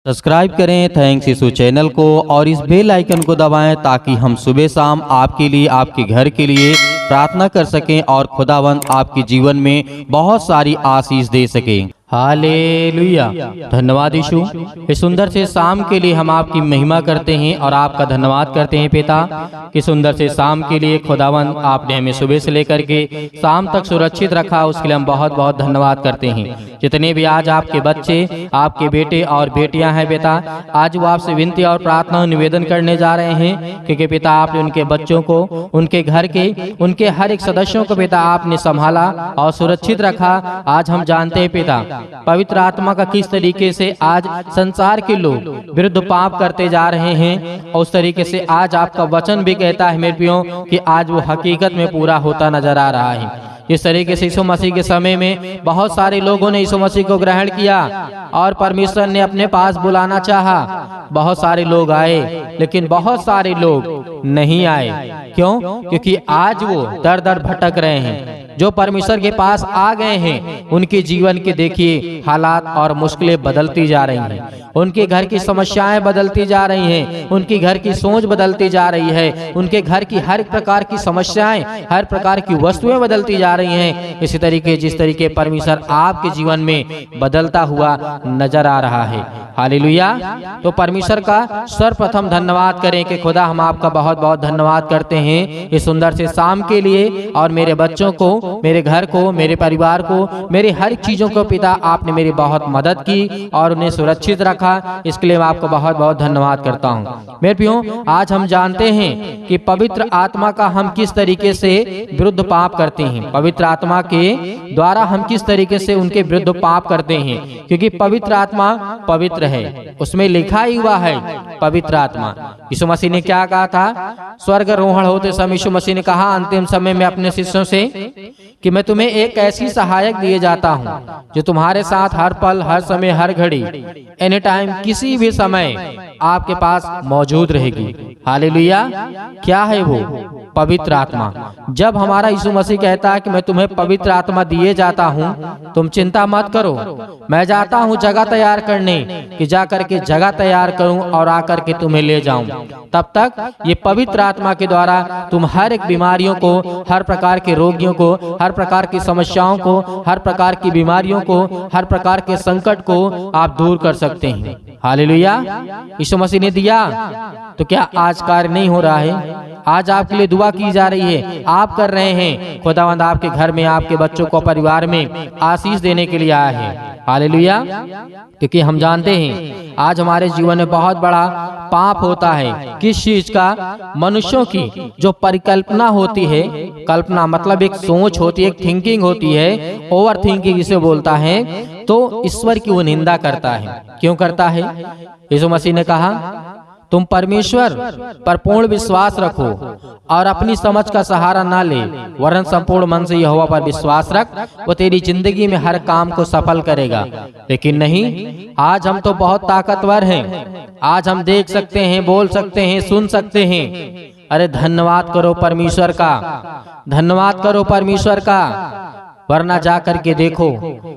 Subscribe करें thanks यीशु channel को और इस बेल आइकन को दबाएं ताकि हम सुबह शाम आपके लिए आपके घर के लिए प्रार्थना कर सकें और खुदावंद आपके जीवन में बहुत सारी आशीष दे सकें। हालेलुया। धन्यवाद यीशु, इस सुंदर से शाम के लिए हम आपकी महिमा करते हैं और आपका धन्यवाद करते हैं पिता कि सुंदर से शाम के लिए खुदावंद आपने हमें सुबह से लेकर के शाम तक सुरक्षित रखा, उसके लिए हम बहुत बहुत धन्यवाद करते हैं। जितने भी आज आपके बच्चे, आपके बेटे और बेटियां हैं पिता, आज वो आपसे विनती और प्रार्थना निवेदन करने जा रहे हैं क्योंकि पिता आपने उनके बच्चों को, उनके घर के, उनके हर एक सदस्यों को पिता आपने संभाला और सुरक्षित रखा। आज हम जानते हैं पिता पवित्र आत्मा का किस तरीके से आज संसार के लोग विरुद्ध पाप करते जा रहे हैं, और उस तरीके से आज आपका वचन भी कहता है मेरे प्रियो कि आज वो हकीकत में पूरा होता नजर आ रहा है। इस तरीके से यीशु मसीह के समय में बहुत सारे लोगों ने यीशु मसीह को ग्रहण किया और परमेश्वर ने अपने पास बुलाना चाहा। बहुत सारे लोग आए लेकिन बहुत सारे लोग नहीं आए। क्यों? क्योंकि आज वो दर दर भटक रहे हैं। जो परमेश्वर के पास आ गए हैं उनके जीवन के देखिए हालात और मुश्किलें बदलती जा रही हैं, उनके घर की समस्याएं बदलती जा रही हैं, उनकी घर की सोच बदलती जा रही है, उनके घर की हर प्रकार की समस्याएं, हर प्रकार की वस्तुएं बदलती जा रही हैं। इसी तरीके जिस तरीके परमेश्वर आपके जीवन में बदलता हुआ नजर आ रहा है। हालेलुया। तो परमेश्वर का सर्वप्रथम धन्यवाद करें कि खुदा हम आपका बहुत बहुत धन्यवाद करते हैं इस सुंदर से शाम के लिए, और मेरे बच्चों को, मेरे घर को, मेरे परिवार को, मेरे हर चीजों को पिता आपने मेरी बहुत मदद की और उन्हें सुरक्षित रखा। इसके लिए मैं आपको बहुत बहुत धन्यवाद करता हूँ। मेरे प्रियो, आज हम जानते हैं कि पवित्र आत्मा का हम किस तरीके से विरुद्ध पाप करते हैं, पवित्र आत्मा के द्वारा हम किस तरीके से उनके विरुद्ध पाप करते हैं, क्योंकि पवित्र आत्मा पवित्र है, उसमें लिखा ही हुआ है पवित्र आत्मा। यीशु मसीह ने क्या कहा था? स्वर्गारोहण होते समय यीशु मसीह ने कहा अंतिम समय में अपने शिष्यों से कि मैं तुम्हें एक ऐसी सहायक दिए जाता हूं जो तुम्हारे साथ हर पल, हर समय, हर घड़ी, एनी टाइम, किसी भी समय आपके पास मौजूद रहेगी। हालेलुया। क्या है वो? पवित्र आत्मा। जब हमारा यीशु मसीह कहता है कि मैं तुम्हें पवित्र आत्मा दिए जाता हूं, तुम चिंता मत करो, मैं जाता हूं जगह तैयार करने, कि जा करके जगह तैयार करूं और आकर के तुम्हें ले जाऊं। तब तक ये पवित्र आत्मा के द्वारा तुम हर एक बीमारियों को, हर प्रकार के रोगियों को, हर प्रकार की समस्याओं को, हर प्रकार की बीमारियों को, हर प्रकार के संकट को आप दूर कर सकते हैं। हालेलुया। यीशु मसीह ने दिया तो क्या आज कार्य नहीं हो रहा है? आज आपके लिए दुआ की जा रही है, आप कर रहे हैं। खुदावंद आपके घर में, आपके बच्चों को, परिवार में आशीष देने के लिए आया है। हालेलुया। क्योंकि हम जानते हैं आज हमारे जीवन में बहुत बड़ा पाप होता है। किस चीज का? मनुष्यों की जो परिकल्पना होती है, कल्पना मतलब एक सोच होती है, एक थिंकिंग होती है, ओवर थिंकिंग जिसे बोलता है, तो ईश्वर की वो निंदा करता है। क्यों करता है? यीशु मसीह ने कहा तुम परमेश्वर पर पूर्ण विश्वास रखो और अपनी समझ का सहारा ना ले, वरन संपूर्ण मन से यहोवा पर विश्वास रख, वो तेरी जिंदगी में हर काम को सफल करेगा। लेकिन नहीं, आज हम तो बहुत ताकतवर हैं, आज हम देख सकते हैं, बोल सकते हैं, सुन सकते हैं। अरे धन्यवाद करो परमेश्वर का, धन्यवाद करो परमेश्वर का, वरना जा करके देखो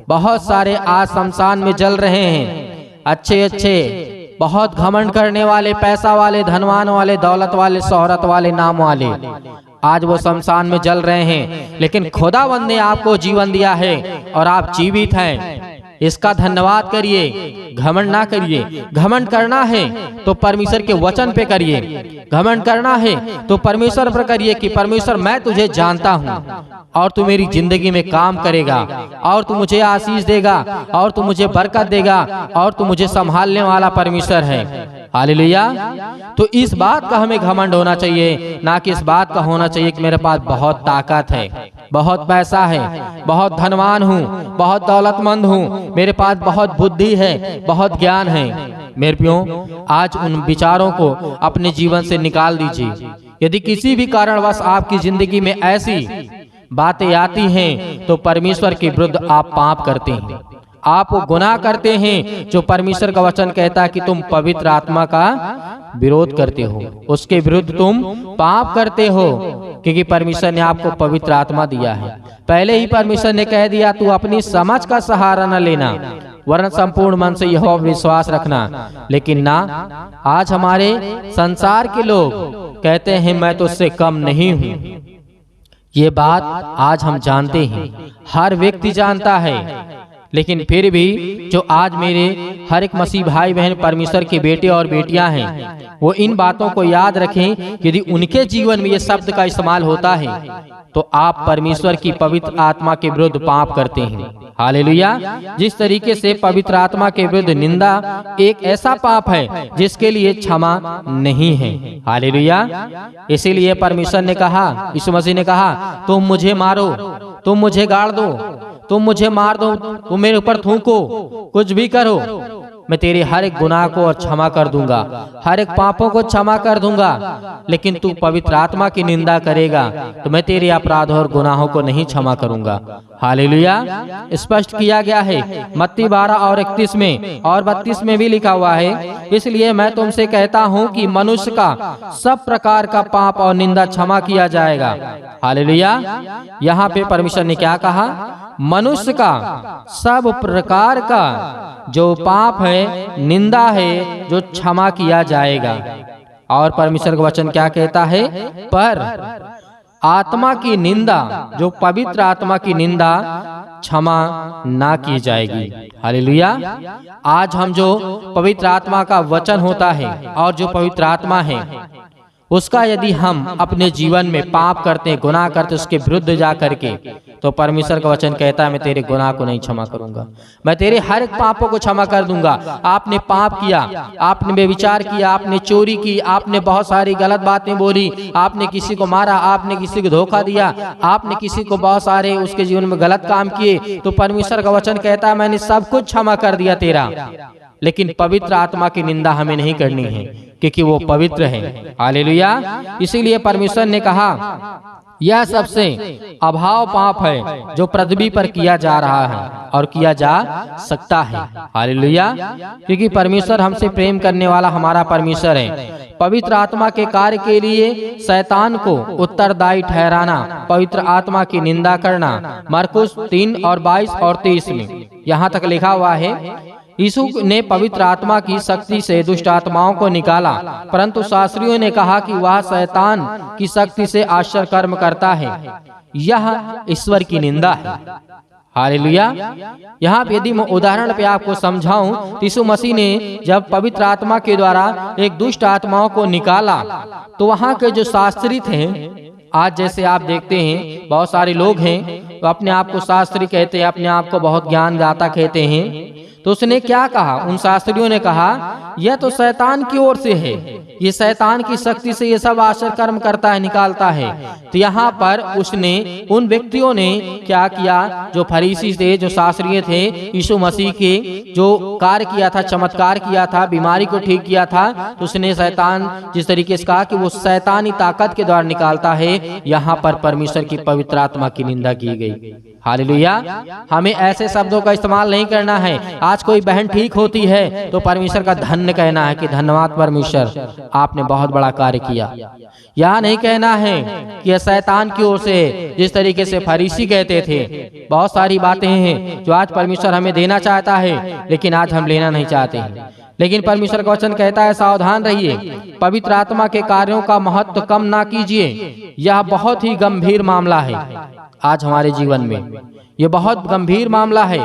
बहुत सारे आज शमशान में जल रहे हैं। अच्छे अच्छे, बहुत घमंड करने वाले, पैसा वाले, धनवान वाले, दौलत वाले, शोहरत वाले, नाम वाले, आज वो शमशान में जल रहे हैं। लेकिन खुदावंद ने आपको जीवन दिया है और आप जीवित हैं। इसका धन्यवाद करिए, घमंड ना करिए। घमंड करना है तो परमेश्वर के वचन पे करिए, घमंड करना है तो परमेश्वर पर करिए कि परमेश्वर मैं तुझे जानता हूँ और तू मेरी जिंदगी में काम करेगा और तू मुझे आशीष देगा और तू मुझे बरकत देगा और तू मुझे संभालने वाला परमेश्वर है। हालेलुया। तो इस बात का हमें घमंड होना चाहिए, ना कि इस बात का होना चाहिए कि मेरे पास बहुत ताकत है, बहुत पैसा है, बहुत धनवान हूँ, बहुत दौलतमंद हूँ, मेरे पास बहुत बुद्धि है, बहुत ज्ञान है। मेरे प्रियो, आज उन विचारों को अपने जीवन से निकाल दीजिए। यदि किसी भी कारणवश आपकी जिंदगी में ऐसी बातें आती हैं तो परमेश्वर के विरुद्ध आप पाप करते हैं, आप वो गुनाह करते हैं जो परमेश्वर का वचन कहता है कि तुम पवित्र आत्मा का विरोध करते हो, उसके विरुद्ध तुम पाप करते हो, क्योंकि परमेश्वर ने आपको पवित्र आत्मा दिया है। पहले ही परमेश्वर ने कह दिया तू अपनी समझ का सहारा न लेना, वरन संपूर्ण मन से यहोवा पर विश्वास रखना। लेकिन ना, आज हमारे संसार के लोग कहते हैं मैं तो उससे कम नहीं हूं। ये बात आज हम जानते हैं, हर व्यक्ति जानता है। लेकिन फिर भी जो आज मेरे हर एक मसीह भाई बहन परमेश्वर के बेटे और बेटियां हैं, वो इन बातों को याद रखें। यदि उनके जीवन में ये शब्द का इस्तेमाल होता है तो आप परमेश्वर की पवित्र आत्मा के विरुद्ध पाप करते हैं। हालेलुया। जिस तरीके से पवित्र आत्मा के विरुद्ध निंदा एक ऐसा पाप है जिसके लिए क्षमा नहीं है। हालेलुया। इसीलिए परमेश्वर ने कहा, यीशु मसीह ने कहा, तुम मुझे मारो, तुम मुझे गाड़ दो, तुम मुझे मार दो, तुम मेरे ऊपर थूको, कुछ भी करो, मैं तेरे हर एक गुनाह को और क्षमा कर दूंगा, हर एक पापों को क्षमा कर दूंगा। लेकिन तू पवित्र आत्मा की निंदा करेगा तो मैं तेरे अपराधों और गुनाहों को नहीं क्षमा करूंगा। हालेलुया। स्पष्ट किया गया है मत्ती 12 और 31 में और 32 में भी लिखा हुआ है, इसलिए मैं तुमसे कहता हूं कि मनुष्य का सब प्रकार का पाप और निंदा क्षमा किया जाएगा। हालेलुया। यहाँ पे परमेश्वर ने क्या कहा? मनुष्य का सब प्रकार का जो पाप है, निंदा है, जो क्षमा किया जाएगा। और परमेश्वर का वचन क्या कहता है? पर आत्मा की निंदा, जो पवित्र आत्मा की निंदा क्षमा ना की जाएगी। हालेलुया। आज हम जो पवित्र आत्मा का वचन होता है और जो पवित्र आत्मा है उसका यदि हम अपने जीवन में पाप करते, गुनाह करते, उसके विरुद्ध जा करके, तो परमेश्वर का वचन कहता है मैं तेरे गुनाह को नहीं क्षमा करूंगा, मैं तेरे हर एक पापों को क्षमा कर दूंगा। आपने पाप किया, आपने बेविचार किया, आपने चोरी की, आपने बहुत सारी गलत बातें बोली, आपने किसी को मारा, आपने किसी को धोखा दिया, आपने किसी को बहुत सारे उसके जीवन में गलत काम किए, तो परमेश्वर का वचन कहता है मैंने सब कुछ क्षमा कर दिया तेरा। लेकिन पवित्र आत्मा की निंदा हमें नहीं करनी है क्योंकि वो पवित्र है। हालेलुया। इसीलिए परमेश्वर ने कहा यह सबसे अभाव पाप है जो पृथ्वी पर किया जा रहा है और किया जा सकता है। हालेलुया। क्योंकि परमेश्वर हमसे प्रेम करने वाला हमारा परमेश्वर है। पवित्र आत्मा के कार्य के लिए शैतान को उत्तरदायी ठहराना, पवित्र आत्मा की निंदा करना, मरकुस 3 और 22 और 23 में यहाँ तक लिखा हुआ है, यीशु ने पवित्र आत्मा की शक्ति से दुष्ट आत्माओं को निकाला, परंतु शास्त्रियों ने कहा कि वह शैतान की शक्ति से आश्चर्य कर्म करता है। यह ईश्वर की निंदा है। हालेलुया। यहाँ पे यदि मैं उदाहरण पे आपको समझाऊं तो यीशु मसीह ने जब पवित्र आत्मा के द्वारा एक दुष्ट आत्माओं को निकाला तो वहाँ के जो शास्त्री थे, आज जैसे आप देखते हैं बहुत सारे लोग हैं तो अपने आप को शास्त्री कहते हैं, अपने आप को बहुत ज्ञानदाता कहते हैं, तो उसने क्या कहा? उन शास्त्रियों ने कहा यह तो शैतान की ओर से है, ये शैतान की शक्ति से ये सब आश्चर्य कर्म करता है, निकालता है। तो यहाँ पर उसने, उन व्यक्तियों ने क्या किया? जो फरीसी थे, जो शास्त्रीय थे, यीशु मसीह के जो कार्य किया था, चमत्कार किया था, बीमारी को ठीक किया था, तो उसने शैतान जिस तरीके से कहा कि वो शैतानी ताकत के द्वारा निकालता है, यहाँ पर परमेश्वर की पवित्र आत्मा की निंदा की गई। हालेलुया। हमें ऐसे शब्दों का इस्तेमाल नहीं करना है। आज कोई बहन ठीक होती है तो परमेश्वर का धन्य कहना है कि धन्यवाद परमेश्वर, आपने बहुत बड़ा कार्य किया। यह नहीं कहना है कि यह शैतान की ओर से, जिस तरीके से फरीसी कहते थे। बहुत सारी बातें हैं जो आज परमेश्वर हमें देना चाहता है लेकिन आज हम लेना नहीं चाहते हैं। लेकिन परमेश्वर का वचन कहता है सावधान रहिए, पवित्र आत्मा के कार्यों का महत्व कम ना कीजिए। यह बहुत ही गंभीर मामला है आज हमारे जीवन में, यह बहुत गंभीर मामला है।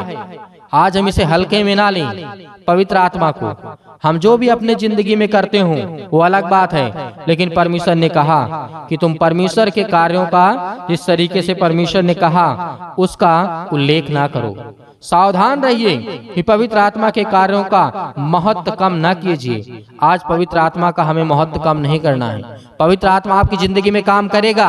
आज हम इसे हल्के में ना लें। पवित्र आत्मा को हम जो भी अपने जिंदगी में करते हो वो अलग बात है, लेकिन परमेश्वर ने कहा कि तुम परमेश्वर के कार्यों का, जिस तरीके से परमेश्वर ने कहा, उसका उल्लेख ना करो। सावधान रहिए कि पवित्र आत्मा के कार्यों का महत्व कम न कीजिए। आज पवित्र आत्मा का हमें महत्व कम नहीं करना है। पवित्र आत्मा आपकी जिंदगी में काम करेगा,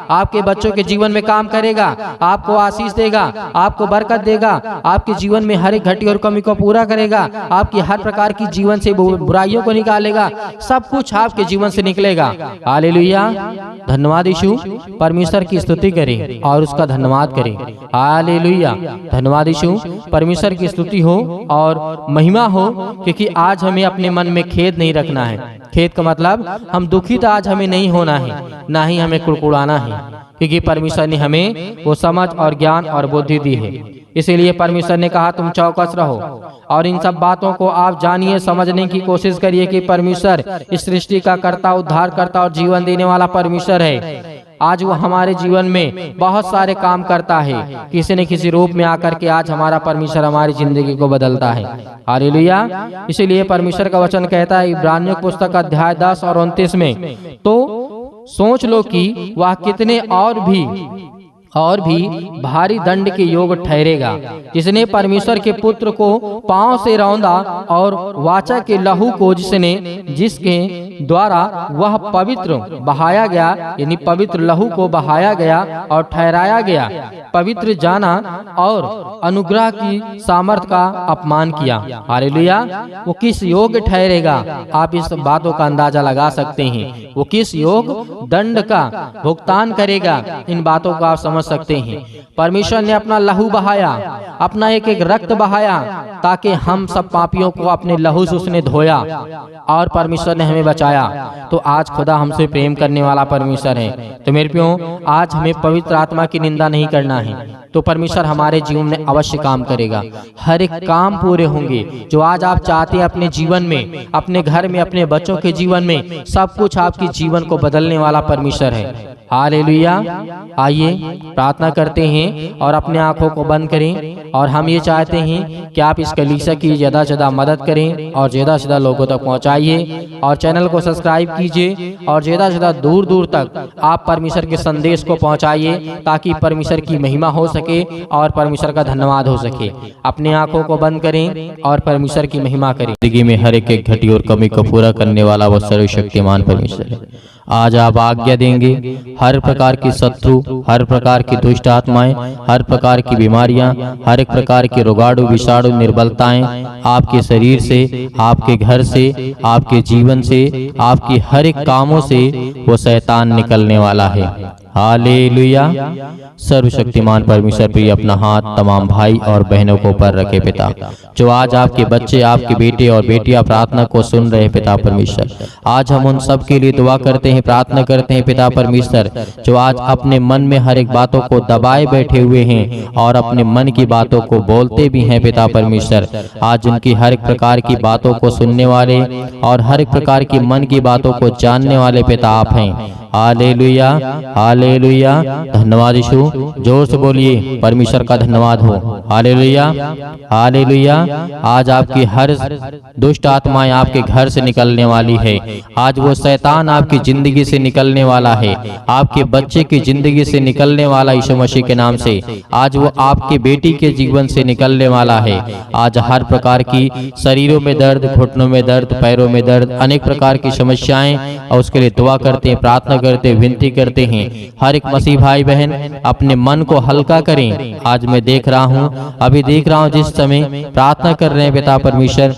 आपके बच्चों के जीवन में काम करेगा, आपको आशीष देगा, आपको बरकत देगा, आपके जीवन में हर एक घटी और कमी को पूरा करेगा, आपकी हर प्रकार की जीवन से बुराइयों को निकालेगा, सब कुछ आपके जीवन से निकलेगा। हालेलुया। धन्यवाद यीशु। परमेश्वर की स्तुति करें और उसका धन्यवाद करें। हालेलुया। धन्यवाद यीशु। परमेश्वर की स्तुति हो और महिमा हो, क्योंकि आज हमें अपने मन में खेद नहीं रखना है। खेद का मतलब हम दुखित आज हमें नहीं होना है, ना ही हमें कुड़कुड़ाना है, क्योंकि परमेश्वर ने हमें वो समझ और ज्ञान और बुद्धि दी है। इसीलिए परमेश्वर ने कहा तुम चौकस रहो और इन सब बातों को आप जानिए, समझने की कोशिश करिए कि परमेश्वर इस सृष्टि का कर्ता, उद्धारकर्ता और जीवन देने वाला परमेश्वर है। आज वो हमारे जीवन में बहुत सारे काम करता है, किसी न किसी रूप में आकर के आज हमारा परमेश्वर हमारी जिंदगी को बदलता है। हालेलुया। इसीलिए परमेश्वर का वचन कहता है इब्रानियों की पुस्तक अध्याय 10 और 29 में, तो सोच लो कि वह कितने और भी भारी दंड के योग ठहरेगा, जिसने परमेश्वर के पुत्र को पांव से रौंदा और वाचा के लहू को जिसके द्वारा वह पवित्र बहाया गया, यानी पवित्र लहू को बहाया गया और ठहराया गया, पवित्र जाना और अनुग्रह की सामर्थ का अपमान किया। हालेलुया। वो किस योग ठहरेगा, आप इस बातों का अंदाजा लगा सकते हैं। वो किस योग दंड का भुगतान करेगा, इन बातों को आप समझ सकते हैं। परमेश्वर ने अपना लहू बहाया, अपना एक एक रक्त बहाया, ताकि हम सब पापियों को अपने लहू से उसने धोया और परमेश्वर ने हमें बचाया। तो आज खुदा हमसे प्रेम करने वाला परमेश्वर है। तो मेरे प्रियो, आज हमें पवित्र आत्मा की निंदा नहीं करना है, तो परमेश्वर हमारे जीवन में अवश्य काम करेगा। हर एक काम पूरे होंगे जो आज आप चाहते हैं अपने जीवन में, अपने घर में, अपने बच्चों के जीवन में, सब कुछ आपके जीवन को बदलने वाला परमेश्वर है। हालेलुया। आइए प्रार्थना करते हैं और अपने आंखों को बंद करें, और हम ये चाहते हैं कि आप इस कलीसिया की ज़्यादा से ज़्यादा मदद करें और ज़्यादा से ज़्यादा लोगों तक पहुंचाइए, और चैनल को सब्सक्राइब कीजिए, और ज़्यादा से ज़्यादा दूर दूर तक आप परमेश्वर के संदेश को पहुंचाइए, ताकि परमेश्वर की महिमा हो सके और परमेश्वर का धन्यवाद हो सके। अपने आंखों को बंद करें और परमेश्वर की महिमा करें। जिंदगी में हर एक घटी और कमी को पूरा करने वाला वो सर्वशक्तिमान परमेश्वर है। आज आप आज्ञा देंगे, हर प्रकार की शत्रु, हर प्रकार की दुष्ट आत्माएं, हर प्रकार की बीमारियां, हर एक प्रकार के रोगाणु, विषाणु, निर्बलताएं आपके शरीर से, आपके घर से, आपके जीवन से, आपकी हर एक कामों से वो शैतान निकलने वाला है। हालेलुया। सर्वशक्तिमान परमेश्वर प्रिय अपना हाथ तमाम भाई और बहनों को ऊपर रखे पिता, जो आज आपके बच्चे, आपके बेटे और बेटियां प्रार्थना को सुन रहे पिता परमेश्वर, आज हम उन सब के लिए दुआ करते हैं, प्रार्थना करते हैं पिता परमेश्वर, जो आज अपने मन में हर एक बातों को दबाए बैठे हुए हैं और अपने मन की बातों को बोलते भी हैं पिता परमेश्वर। आज उनकी हर एक प्रकार की बातों को सुनने वाले और हर एक प्रकार की मन की बातों को जानने वाले पिता आप हैं। Hallelujah, hallelujah. धन्यवाद यीशु। जोर से बोलिए, परमेश्वर का धन्यवाद हो। Hallelujah, hallelujah. आज आपकी हर दुष्ट आत्माएं आपके घर से निकलने वाली है। आज वो शैतान आपकी जिंदगी से निकलने वाला है, आपके बच्चे की जिंदगी से निकलने वाला यीशु मसीह के नाम से। आज वो आपके बेटी के जीवन से निकलने वाला है। आज हर प्रकार की शरीरों में दर्द, घुटनों में दर्द, पैरों में दर्द, अनेक प्रकार की समस्याएं, और उसके लिए दुआ करते हैं, प्रार्थना करते, विनती करते हैं। हर एक मसीह भाई बहन अपने मन को हल्का करें। आज मैं देख रहा हूँ, अभी देख रहा हूँ, जिस समय प्रार्थना कर रहे हैं पिता परमेश्वर,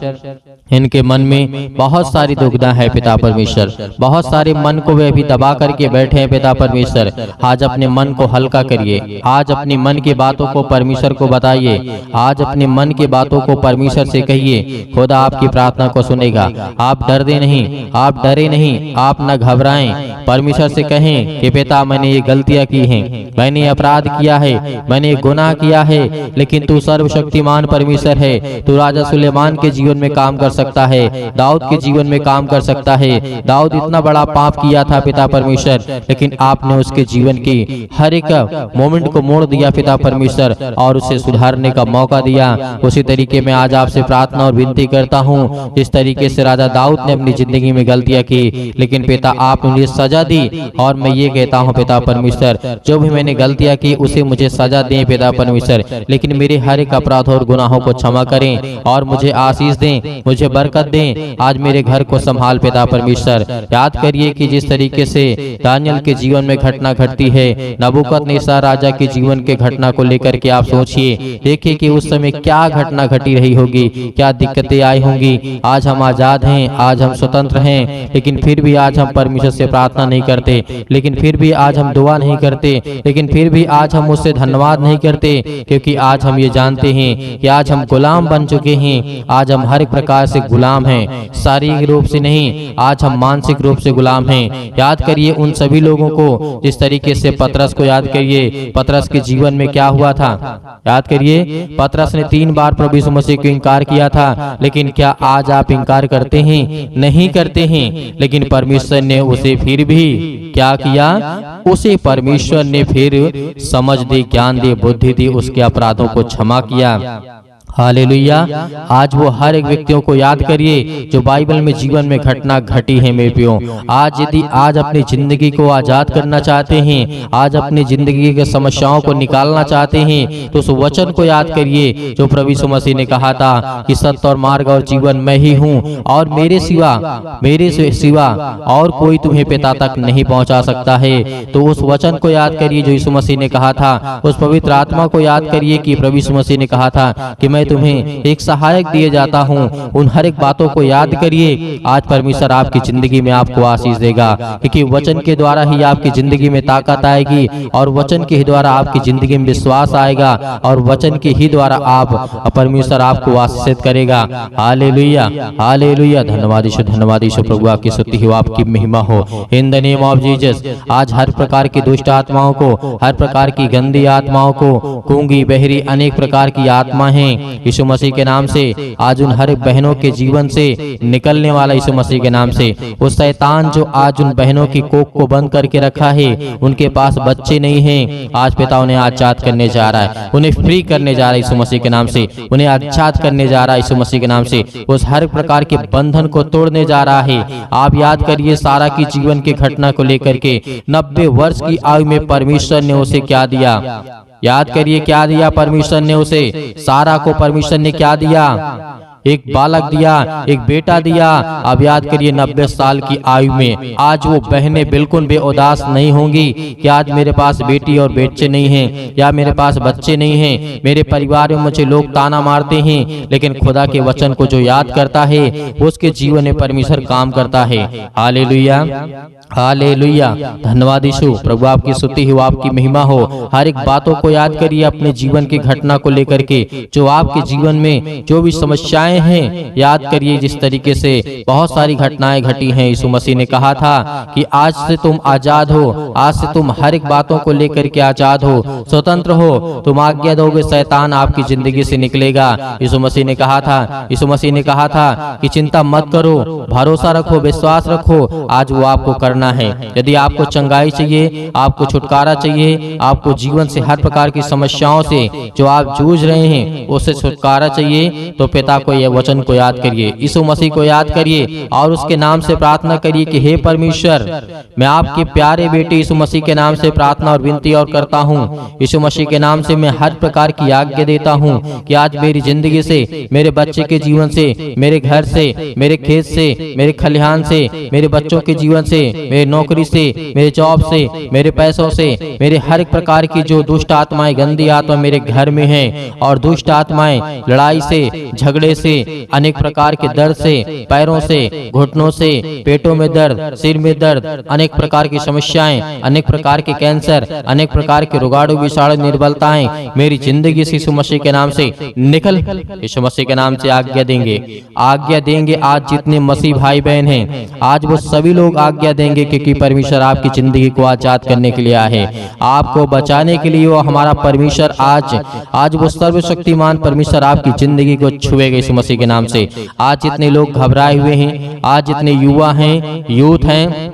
इनके मन में बहुत सारी दुविधा है पिता परमेश्वर, बहुत सारे मन को वे अभी दबा करके बैठे हैं पिता परमेश्वर। आज अपने मन को हल्का करिए, आज अपनी मन की बातों को परमेश्वर को बताइए, आज अपने मन की बातों को परमेश्वर से कहिए, खुदा आपकी प्रार्थना को सुनेगा। आप डरते नहीं, आप डरे नहीं, आप न घबराएं। परमेश्वर से कहें कि पिता मैंने ये गलतियां की हैं, मैंने अपराध किया है, मैंने गुनाह किया है, लेकिन तू सर्वशक्तिमान परमेश्वर है। तू राजा सुलेमान के जीवन में काम कर सकता है, दाऊद के जीवन में काम कर सकता है। दाऊद इतना बड़ा पाप किया था पिता परमेश्वर, लेकिन आपने उसके जीवन की हर एक मोमेंट को मोड़ दिया पिता परमेश्वर, और उसे सुधारने का मौका दिया। उसी तरीके में आज आपसे प्रार्थना और विनती करता हूँ, जिस तरीके से राजा दाऊद ने अपनी जिंदगी में गलतियां की, लेकिन पिता आपने मुझे सजा दी, और मैं ये कहता हूँ पिता परमेश्वर, जो भी मैंने गलतियां की उसे मुझे सजा दें पिता परमेश्वर, लेकिन मेरे हर एक अपराध और गुनाहों को क्षमा करें और मुझे आशीष दें, मुझे बरकत दें। आज मेरे घर को संभाल पिता परमेश्वर। याद करिए कि जिस तरीके से दानियल के जीवन में घटना घटती है, नबूकदनेस्सर राजा के जीवन के घटना को लेकर के आप सोचिए, देखिए कि उस समय क्या घटना घटी रही होगी, क्या दिक्कतें आई होंगी। आज हम आजाद हैं, आज हम स्वतंत्र हैं, लेकिन फिर भी आज हम परमेश्वर से प्रार्थना नहीं करते, लेकिन फिर भी आज हम दुआ नहीं करते, लेकिन फिर भी आज हम उससे धन्यवाद नहीं करते, क्योंकि आज हम ये जानते हैं कि आज हम गुलाम बन चुके हैं। आज हम हर एक प्रकार से गुलाम हैं, शारीरिक रूप से नहीं, आज हम मानसिक रूप से गुलाम हैं। याद करिए उन सभी लोगों को, जिस तरीके से पतरस को याद करिए, पतरस के जीवन में क्या हुआ था। याद करिए पतरस ने 3 बार प्रभु यीशु मसीह को इनकार किया था, लेकिन क्या आज आप इनकार करते हैं? नहीं करते हैं। लेकिन परमेश्वर ने उसे फिर भी क्या किया? उसे परमेश्वर ने फिर समझ दी, ज्ञान दी, बुद्धि दी, उसके अपराधों को क्षमा किया। हालेलुया। आज वो हर एक व्यक्तियों को याद करिए जो बाइबल में जीवन में घटना घटी है मेरे प्रियो। आज यदि आज अपनी जिंदगी को आजाद करना चाहते हैं, आज अपनी जिंदगी के समस्याओं को निकालना चाहते हैं, तो उस वचन को याद करिए जो प्रभु यीशु मसीह ने कहा था कि सत्य और मार्ग और जीवन मैं ही हूँ, और मेरे सिवा और कोई तुम्हें पिता तक नहीं पहुँचा सकता है। तो उस वचन को याद करिए जो यीशु मसीह ने कहा था। उस पवित्र आत्मा को याद करिए कि प्रभु यीशु मसीह ने कहा था कि मैं तुम्हें एक सहायक दिए जाता हूँ। उन हर एक बातों को याद करिए। आज परमेश्वर आपकी जिंदगी में आपको आशीष देगा, क्योंकि वचन के द्वारा ही आपकी जिंदगी में ताकत आएगी, और वचन के ही द्वारा आपकी जिंदगी में विश्वास आएगा, और वचन के ही द्वारा आप परमेश्वर आपको आशीषित करेगा। Hallelujah, hallelujah. धन्यवाद यीशु, धन्यवाद यीशु। प्रभु आपकी स्तुति हो, आपकी महिमा हो, in the name of Jesus. आज हर प्रकार की दुष्ट आत्माओं को, हर प्रकार की गंदी आत्माओं को, गूंगी बहरी अनेक प्रकार की आत्मा है, यीशु मसीह के नाम से आज उन हर बहनों के जीवन से निकलने वाला यीशु मसीह के नाम से। वो शैतान जो आज उन बहनों की कोख को बंद करके रखा है, उनके पास बच्चे नहीं हैं, आज पिता उन्हें आजाद करने जा रहा है, उन्हें फ्री करने जा रहा है यीशु मसीह के नाम से, उन्हें आजाद करने जा रहा है यीशु मसीह के नाम से। उस हर प्रकार के बंधन को तोड़ने जा रहा है। आप याद करिए सारा की जीवन की घटना को लेकर के 90 वर्ष की आयु में परमेश्वर ने उसे क्या दिया? याद करिए क्या दिया परमेश्वर ने उसे? सारा को परमेश्वर ने क्या दिया? एक बालक दिया, एक बेटा दिया। अब याद करिए 90 साल की आयु में आज वो बहनें बिल्कुल बेउदास नहीं होंगी कि आज मेरे पास बेटी और बच्चे नहीं हैं, या मेरे पास बच्चे नहीं हैं, मेरे परिवार में मुझे लोग ताना मारते हैं, लेकिन खुदा के वचन को जो याद करता है उसके जीवन में परमेश्वर काम करता है। Hallelujah, hallelujah. धन्यवाद यीशु। प्रभु आपकी स्तुति हो, आपकी महिमा हो। हर एक बातों को याद करिए अपने जीवन की घटना को लेकर के, जो आपके जीवन में जो भी समस्याएं हैं, याद करिए जिस तरीके से बहुत सारी घटनाएं घटी हैं। यीशु मसीह ने कहा था कि आज से तुम आजाद हो, आज से तुम हर एक बातों को लेकर के आजाद हो, स्वतंत्र हो। तुम आज्ञा दोगे, शैतान आपकी जिंदगी से निकलेगा। यीशु मसीह ने कहा था, यीशु मसीह ने कहा था कि चिंता मत करो, भरोसा रखो, विश्वास रखो। आज वो आपको करना है। यदि आपको चंगाई चाहिए, आपको छुटकारा चाहिए, आपको जीवन से हर प्रकार की समस्याओं से जो आप जूझ रहे हैं उससे छुटकारा चाहिए, तो पिता को यह वचन को याद करिए, यीशु मसीह को याद करिए, और उसके नाम से प्रार्थना करिए कि हे परमेश्वर, मैं आपके प्यारे बेटे यीशु मसीह के नाम से प्रार्थना और विनती और करता हूँ। यीशु मसीह के नाम से मैं हर प्रकार की आज्ञा देता हूँ कि आज मेरी जिंदगी से, मेरे बच्चे के जीवन से, मेरे घर से, मेरे खेत से, मेरे खलिहान से, मेरे बच्चों के जीवन से, मेरे नौकरी से, मेरे जॉब से, मेरे पैसों से, मेरे हर एक प्रकार की जो दुष्ट आत्माएं, गंदी आत्मा मेरे घर में हैं, और दुष्ट आत्माएं लड़ाई से, झगड़े से, अनेक प्रकार के दर्द से, पैरों से, घुटनों से, पेटों में दर्द, सिर में दर्द, अनेक प्रकार की समस्याएं, अनेक प्रकार के कैंसर, अनेक प्रकार के रोगाणु विषाणु निर्बलताएं मेरी जिंदगी से यीशु मसीह के नाम से निकल। यीशु मसीह के नाम से आज्ञा देंगे, आज्ञा देंगे। आज जितने मसीह भाई बहन हैं, आज वो सभी लोग आज्ञा देंगे, क्योंकि परमेश्वर आपकी जिंदगी को आजाद करने के लिए आए, आपको बचाने के लिए। वो हमारा परमेश्वर आज वो सर्वशक्तिमान परमेश्वर आपकी जिंदगी को छुएगा यीशु मसीह के नाम से। आज जितने लोग घबराए हुए हैं, आज जितने युवा हैं, यूथ हैं,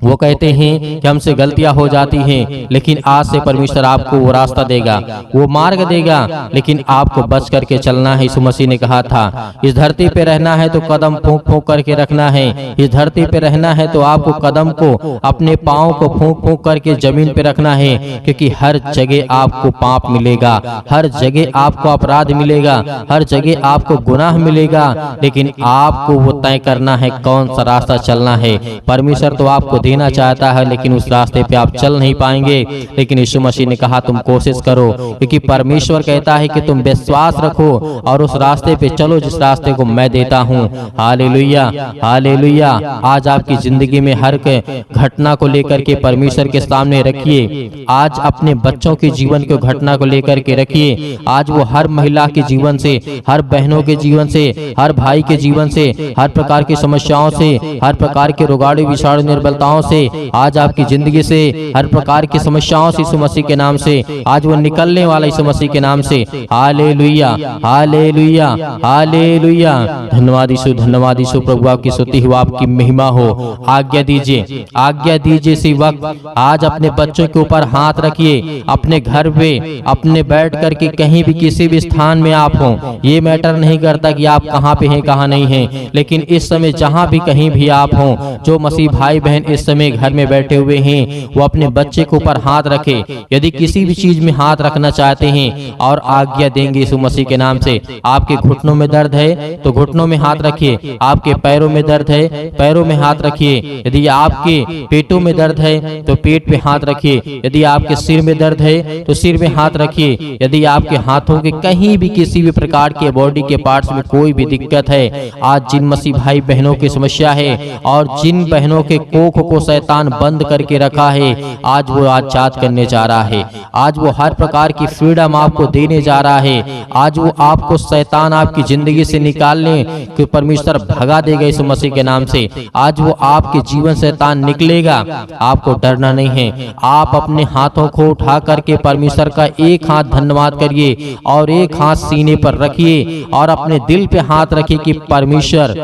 वो कहते हैं कि हमसे गलतियां हो जाती हैं, लेकिन आज से परमेश्वर आपको वो रास्ता देगा, वो मार्ग देगा, लेकिन आपको बच करके चलना है। यीशु मसीह ने कहा था इस धरती पे रहना है तो कदम फूंक फूंक करके रखना है। इस धरती पे रहना है तो आपको कदम को, अपने पाँव को फूंक फूंक करके जमीन पे रखना है, क्योंकि हर जगह आपको पाप मिलेगा, हर जगह आपको अपराध मिलेगा, हर जगह आपको गुनाह मिलेगा, लेकिन आपको वो तय करना है कौन सा रास्ता चलना है। परमेश्वर तो आपको देना चाहता है, लेकिन उस रास्ते पे आप चल नहीं पाएंगे। लेकिन यीशु मसीह ने कहा तुम कोशिश करो, क्योंकि परमेश्वर कहता है कि तुम विश्वास रखो और उस रास्ते पे चलो जिस रास्ते को मैं देता हूँ। Hallelujah, hallelujah. आज आपकी जिंदगी में हर घटना को लेकर के परमेश्वर के सामने रखिए। आज अपने बच्चों के जीवन को घटना को लेकर के रखिए। आज वो हर महिला के जीवन से, हर बहनों के जीवन से, हर भाई के जीवन से, हर प्रकार की समस्याओं से, हर प्रकार के रोगाणु विषाणु निर्बलताओं से, आज आपकी जिंदगी से हर प्रकार की समस्याओं से यीशु मसीह के नाम से आज वो निकलने वाला यीशु मसीह के नाम से। Hallelujah, hallelujah, hallelujah. धन्यवाद यीशु, धन्यवाद यीशु। प्रभु आपकी स्तुति हो, आपकी महिमा हो। आज्ञा दीजिए, आज्ञा दीजिए इसी वक्त आज अपने बच्चों के ऊपर हाथ रखिए। अपने घर पे, अपने बैठ करके कहीं भी किसी भी स्थान में आप हो, ये मैटर नहीं करता कि आप कहाँ पे हैं कहाँ नहीं हैं, लेकिन इस समय जहाँ भी कहीं भी आप हो, जो मसीह भाई बहन इस समय घर में बैठे हुए हैं, वो अपने बच्चे के ऊपर हाथ रखे। यदि किसी भी चीज में हाथ रखना चाहते हैं और आज्ञा देंगे यीशु मसीह के नाम से। आपके घुटनों में दर्द है तो घुटनों में हाथ रखिए। आपके पैरों में दर्द है, पैरों में हाथ रखिए। यदि आपके पेटों में दर्द है तो पेट पे हाथ रखिए। यदि आपके सिर में दर्द है तो सिर में हाथ रखिए। यदि आपके हाथों के कहीं भी किसी भी प्रकार के बॉडी के पार्ट्स में कोई भी दिक्कत है, आज जिन मसीह भाई बहनों की समस्या है और जिन बहनों के कोख को शैतान बंद करके रखा है, आज वो आजाद करने जा रहा है। आज वो हर प्रकार की फ्रीडम आपको देने जा रहा है। आज वो आपको शैतान आपकी जिंदगी से निकालने के परमेश्वर भगा देगा यीशु मसीह के नाम से। आज वो आपके जीवन शैतान निकलेगा। आपको डरना नहीं है। आप अपने हाथों को उठा करके परमेश्वर का एक हाथ धन्यवाद करिए और एक हाथ सीने पर रखिए और अपने दिल पे हाथ रखिए कि परमेश्वर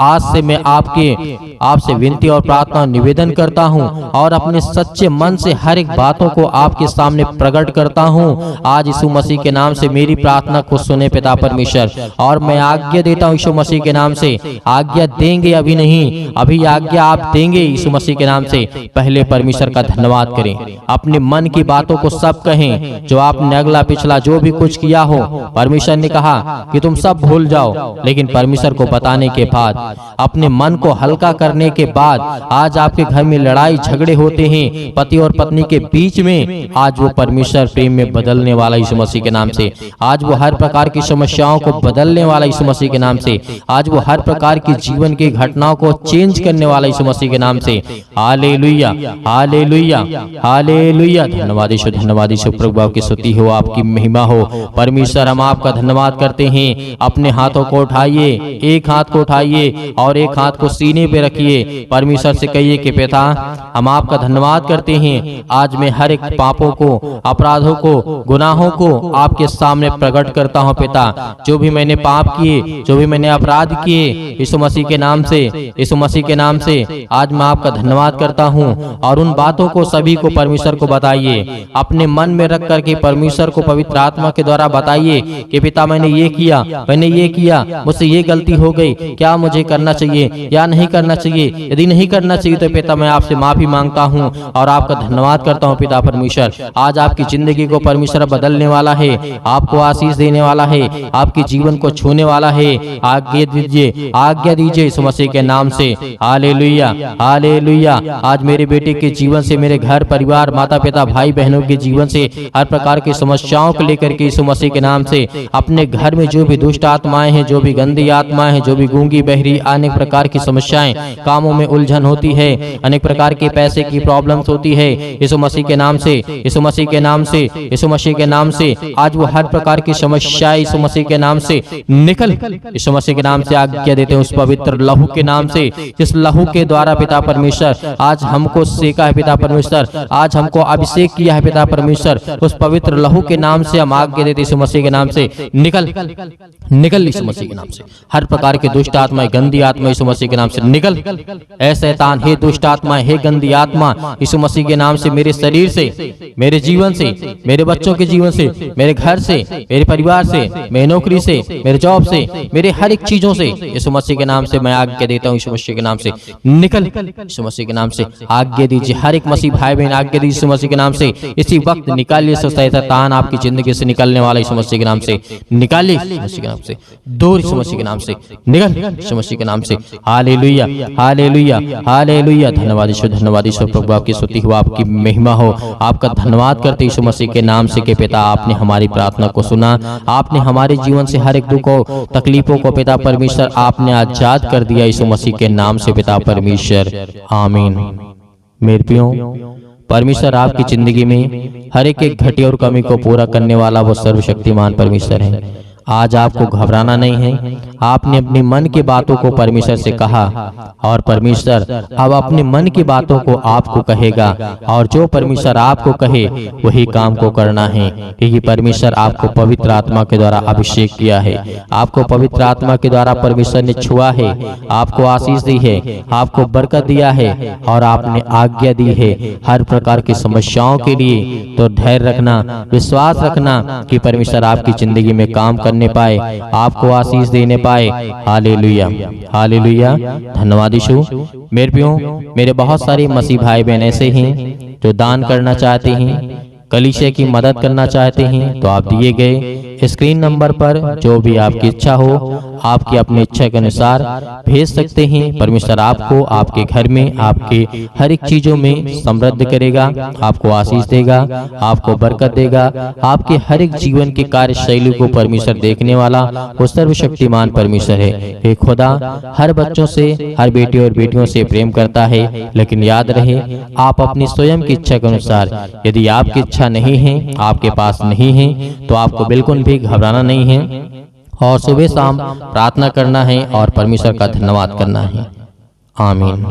आज से मैं आपसे विनती और प्रार्थना निवेदन करता हूँ और अपने सच्चे मन से हर एक बातों को आपके सामने प्रकट करता हूँ। आज यीशु मसीह के नाम से मेरी प्रार्थना को सुने पिता परमेश्वर, और मैं आज्ञा देता हूँ यीशु मसीह के नाम से। आज्ञा देंगे, अभी नहीं, अभी आज्ञा आप देंगे यीशु मसीह के नाम से। पहले परमेश्वर का धन्यवाद करें, अपने मन की बातों को सब कहें। जो आपने अगला पिछला जो भी कुछ किया हो, परमेश्वर ने कहा कि तुम सब भूल जाओ, लेकिन परमेश्वर को बताने के बाद, अपने मन को हल्का करने के बाद, आज आपके घर में लड़ाई झगड़े होते हैं पति और पत्नी के बीच में, आज वो परमेश्वर प्रेम में बदलने वाला यीशु मसीह के नाम से। आज वो हर प्रकार की समस्याओं को बदलने वाला यीशु मसीह के नाम से। आज वो हर प्रकार की जीवन की घटनाओं को चेंज करने वाला यीशु मसीह के नाम से। Hallelujah, hallelujah, hallelujah. धन्यवाद यीशु, धन्यवाद यीशु। प्रभु आपकी स्तुति हो, आपकी महिमा हो। परमेश्वर हम आपका धन्यवाद करते हैं। अपने हाथों को उठाइए, एक हाथ को उठाइए और एक हाथ को सीने पे रखिए। परमेश्वर से कहिए कि पिता हम आपका धन्यवाद करते हैं। आज मैं हर एक पापों को, अपराधों को, गुनाहों को आपके सामने प्रकट करता हूँ पिता। जो भी मैंने पाप किए, जो भी मैंने अपराध किए, यीशु मसीह के नाम से, यीशु मसीह के नाम से आज मैं आपका धन्यवाद करता हूँ। और उन बातों को सभी को परमेश्वर को बताइए। अपने मन में रख करके परमेश्वर को पवित्र आत्मा के द्वारा बताइए कि पिता मैंने ये किया, मैंने ये किया, मुझसे ये गलती हो गई, क्या मुझे करना चाहिए या नहीं करना चाहिए। यदि नहीं करना चाहिए तो पिता मैं आपसे माफी मांगता हूँ और आपका धन्यवाद करता हूँ पिता परमेश्वर। आज आपकी जिंदगी को परमेश्वर बदलने वाला है, आपको आशीष देने वाला है, आपके जीवन को छूने वाला है। आज्ञा दीजिए, आज्ञा दीजिए यीशु मसीह के नाम से। Hallelujah, hallelujah. आज मेरे बेटे के जीवन से, मेरे घर परिवार, माता पिता, भाई बहनों के जीवन से हर प्रकार की समस्याओं को लेकर के यीशु मसीह के नाम से, अपने घर में जो भी दुष्ट आत्माएं हैं, जो भी गंदी आत्माएं हैं, जो भी गूंगी बहरी, अनेक प्रकार की समस्याएं, कामों में उलझन होती है, अनेक प्रकार के पैसे की प्रॉब्लम्स होती है, यीशु मसीह के नाम से, यीशु मसीह के नाम से, यीशु मसीह के नाम से आज वो हर प्रकार की समस्याएं यीशु मसीह के नाम से निकल। यीशु मसीह के नाम से आज्ञा देते हैं उस पवित्र लहू के नाम से, जिस लहू के द्वारा पिता परमेश्वर आज हमको सेका है पिता परमेश्वर, आज हमको अभिषेक किया है पिता परमेश्वर। उस पवित्र लहू के नाम से हम आज्ञा देते यीशु मसीह के नाम से, निकल, निकल यीशु मसीह के नाम से। हर प्रकार की दुष्ट आत्मा, गंदी आत्मा यीशु मसीह के नाम से निकल। ऐ शैतान, हे दुष्ट आत्मा, हे गंदी आत्मा, यीशु मसीह के नाम से मेरे शरीर से, मेरे जीवन से, मेरे बच्चों के जीवन से, मेरे घर से, मेरे परिवार से, मेरी नौकरी से, मेरे जॉब से, मेरे हर एक चीजों से यीशु मसीह के नाम से मैं आज्ञा देता हूँ यीशु मसीह के नाम से निकल। यीशु मसीह के नाम से आज्ञा दीजिए। हर एक मसीह भाई बहन आज्ञा दीजिए यीशु मसीह के नाम से। इसी वक्त निकालिए शैतान आपकी जिंदगी से निकलने वाला यीशु मसीह के नाम से निकालिए, यीशु मसीह के नाम से दूर, यीशु मसीह के नाम से निकल, यीशु मसीह के नाम से। Hallelujah, hallelujah, hallelujah. धन्यवाद यीशु प्रभु, आपकी स्तुति हो, आपकी महिमा हो। आपका धन्यवाद करते यीशु मसीह के नाम से कि पिता आपने हमारी प्रार्थना को सुना, आपने हमारे जीवन से हर एक दुख को तकलीफों को पिता परमेश्वर आपने आजाद कर दिया यीशु मसीह के नाम से पिता परमेश्वर, आमीन। मेरे प्रियो, परमेश्वर आपकी जिंदगी में हर एक घटी और कमी को पूरा करने वाला वो सर्वशक्तिमान परमेश्वर है। आज आपको घबराना नहीं है। आपने अपने मन की बातों को परमेश्वर से कहा और परमेश्वर अब अपने मन की बातों को आपको कहेगा, और जो परमेश्वर आपको कहे वही काम को करना है, क्योंकि परमेश्वर आपको पवित्र आत्मा के द्वारा अभिषेक किया है। आपको पवित्र आत्मा के द्वारा परमेश्वर ने छुआ है, आपको आशीष दी है, आपको बरकत दिया है और आपने आज्ञा दी है हर प्रकार की समस्याओं के लिए। तो धैर्य रखना, विश्वास रखना कि परमेश्वर आपकी जिंदगी में काम करने पाए, आपको आशीष देने पाए। हालेलुया, हालेलुया, धन्यवाद यीशु। मेरे प्रियो, मेरे बहुत सारे मसीह भाई बहन ऐसे हैं जो दान करना चाहते हैं, कलीसिया की मदद करना चाहते हैं, तो आप दिए गए स्क्रीन नंबर पर जो भी आपकी इच्छा हो, आपकी अपनी इच्छा के अनुसार भेज सकते हैं। परमेश्वर आपको आपके घर में आपके हर एक चीजों में समृद्ध करेगा, आपको आशीष देगा, आपको बरकत देगा। आपके हर एक जीवन की कार्यशैली को परमेश्वर देखने वाला वो सर्वशक्तिमान परमेश्वर है। कि खुदा हर बच्चों से, हर बेटी और बेटियों से प्रेम करता है, लेकिन याद रहे आप अपनी स्वयं की इच्छा के अनुसार, यदि आपकी इच्छा नहीं है, आपके पास नहीं है, तो आपको बिल्कुल भी घबराना नहीं है और सुबह शाम प्रार्थना करना है और परमेश्वर का धन्यवाद करना है। आमीन।